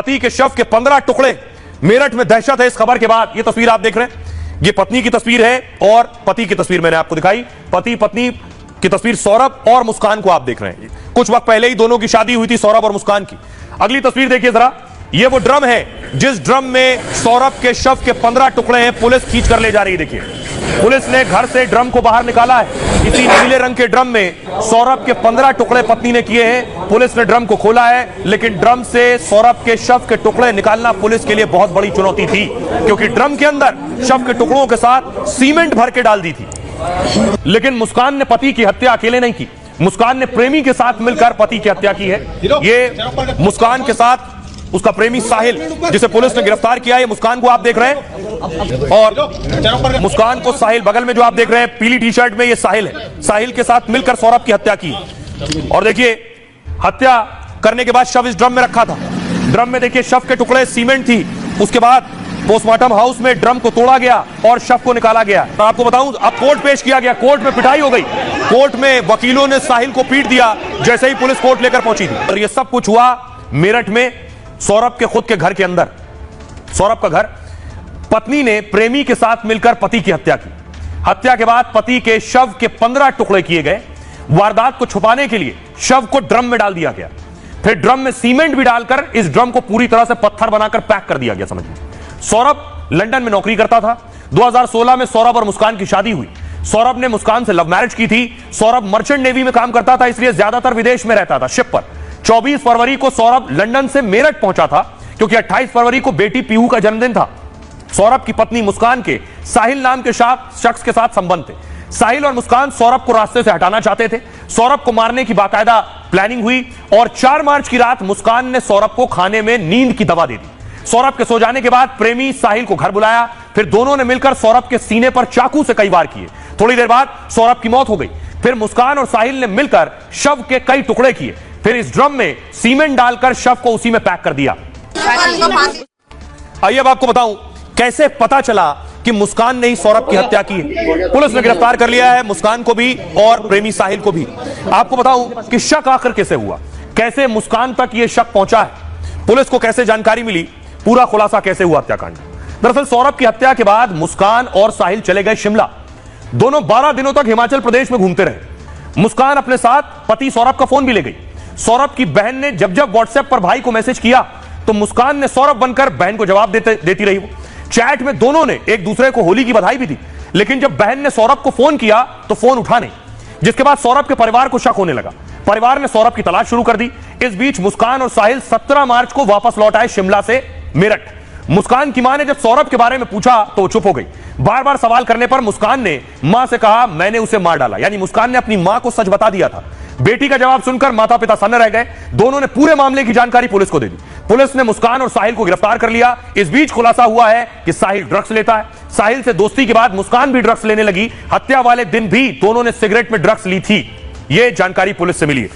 पति के शव के 15 टुकड़े। मेरठ में दहशत है इस खबर के बाद। यह तस्वीर आप देख रहे हैं, यह पत्नी की तस्वीर है और पति की तस्वीर मैंने आपको दिखाई। पति पत्नी की तस्वीर सौरभ और मुस्कान को आप देख रहे हैं। कुछ वक्त पहले ही दोनों की शादी हुई थी, सौरभ और मुस्कान की। अगली तस्वीर देखिए जरा, यह वो ड्रम है जिस ड्रम में सौरभ के शव के 15 टुकड़े हैं। पुलिस खींच कर ले जा रही है। देखिए, पुलिस ने घर से ड्रम को बाहर निकाला है। इसी नीले रंग के ड्रम में सौरभ के 15 टुकड़े पत्नी ने किए हैं। पुलिस ने ड्रम को खोला है, लेकिन ड्रम से सौरभ के शव के टुकड़े निकालना पुलिस के लिए बहुत बड़ी चुनौती थी, क्योंकि ड्रम के अंदर शव के टुकड़ों के साथ सीमेंट भर के डाल दी थी। लेकिन मुस्कान ने पति की हत्या अकेले नहीं की। मुस्कान ने प्रेमी के साथ मिलकर पति की हत्या की है। ये मुस्कान के साथ उसका प्रेमी साहिल, जिसे पुलिस ने गिरफ्तार किया है। मुस्कान को आप देख रहे हैं और मुस्कान को साहिल, बगल में जो आप देख रहे हैं पीली टी शर्ट में, ये साहिल है। साहिल के साथ मिलकर सौरभ की हत्या की। और देखिए, हत्या करने के बाद शव इस ड्रम में रखा था। ड्रम में देखिए शव के टुकड़े, सीमेंट थी। उसके बाद पोस्टमार्टम हाउस में ड्रम को तोड़ा गया और शव को निकाला गया। और आपको बताऊं, अब कोर्ट पेश किया गया। कोर्ट में पिटाई हो गई। कोर्ट में वकीलों ने साहिल को पीट दिया जैसे ही पुलिस कोर्ट लेकर पहुंची थी। और यह सब कुछ हुआ मेरठ में, सौरभ के खुद के घर के अंदर। सौरभ का घर। पत्नी ने प्रेमी के साथ मिलकर पति की हत्या की। हत्या के बाद पति के शव के 15 टुकड़े किए गए। वारदात को छुपाने के लिए शव को ड्रम में डाल दिया गया। फिर ड्रम में सीमेंट भी डालकर इस ड्रम को पूरी तरह से पत्थर बनाकर पैक कर दिया गया। समझिए, सौरभ लंदन में नौकरी करता था। 2016 में सौरभ और मुस्कान की शादी हुई। सौरभ ने मुस्कान से लव मैरिज की थी। सौरभ मर्चेंट नेवी में काम करता था, इसलिए ज्यादातर विदेश में रहता था, शिप पर। 24 फरवरी को सौरभ लंदन से मेरठ पहुंचा था, क्योंकि 28 फरवरी को बेटी पीहू का जन्मदिन था। सौरभ की पत्नी मुस्कान के साहिल नाम के शख्स के साथ संबंध थे। साहिल और मुस्कान सौरभ को रास्ते से हटाना चाहते थे। सौरभ को मारने की बाकायदा प्लानिंग हुई और 4 मार्च की रात मुस्कान ने सौरभ को खाने में नींद की दवा दे दी। सौरभ के सो जाने के बाद प्रेमी साहिल को घर बुलाया। फिर दोनों ने मिलकर सौरभ के सीने पर चाकू से कई वार किए। थोड़ी देर बाद सौरभ की मौत हो गई। फिर मुस्कान और साहिल ने मिलकर शव के कई टुकड़े किए। फिर इस ड्रम में सीमेंट डालकर शव को उसी में पैक कर दिया। आइए अब आपको बताऊं कैसे पता चला कि मुस्कान ने ही सौरभ की हत्या की है। पुलिस ने गिरफ्तार कर लिया है मुस्कान को भी और प्रेमी साहिल को भी। आपको बताऊं कि शक आखिर कैसे हुआ, कैसे मुस्कान तक यह शक पहुंचा है, पुलिस को कैसे जानकारी मिली, पूरा खुलासा कैसे हुआ हत्याकांड। दरअसल सौरभ की हत्या के बाद मुस्कान और साहिल चले गए शिमला। दोनों 12 दिनों तक हिमाचल प्रदेश में घूमते रहे। मुस्कान अपने साथ पति सौरभ का फोन भी ले गई। सौरभ की बहन ने जब जब व्हाट्सएप पर भाई को मैसेज किया तो मुस्कान ने सौरभ बनकर बहन को जवाब देती रही। चैट में दोनों ने एक दूसरे को होली की बधाई भी दी। लेकिन जब बहन ने सौरभ को फोन किया तो फोन उठा नहीं, जिसके बाद सौरभ के परिवार को शक होने लगा। परिवार ने सौरभ की तलाश शुरू कर दी। इस बीच मुस्कान और साहिल 17 मार्च को वापस लौट आए शिमला से मेरठ। मुस्कान की मां ने जब सौरभ के बारे में पूछा तो वो चुप हो गई। बार बार सवाल करने पर मुस्कान ने मां से कहा, मैंने उसे मार डाला। यानी मुस्कान ने अपनी मां को सच बता दिया था। बेटी का जवाब सुनकर माता पिता सन्न रह गए। दोनों ने पूरे मामले की जानकारी पुलिस को दे दी। पुलिस ने मुस्कान और साहिल को गिरफ्तार कर लिया। इस बीच खुलासा हुआ है कि साहिल ड्रग्स लेता है। साहिल से दोस्ती के बाद मुस्कान भी ड्रग्स लेने लगी। हत्या वाले दिन भी दोनों ने सिगरेट में ड्रग्स ली थी, यह जानकारी पुलिस से मिली है।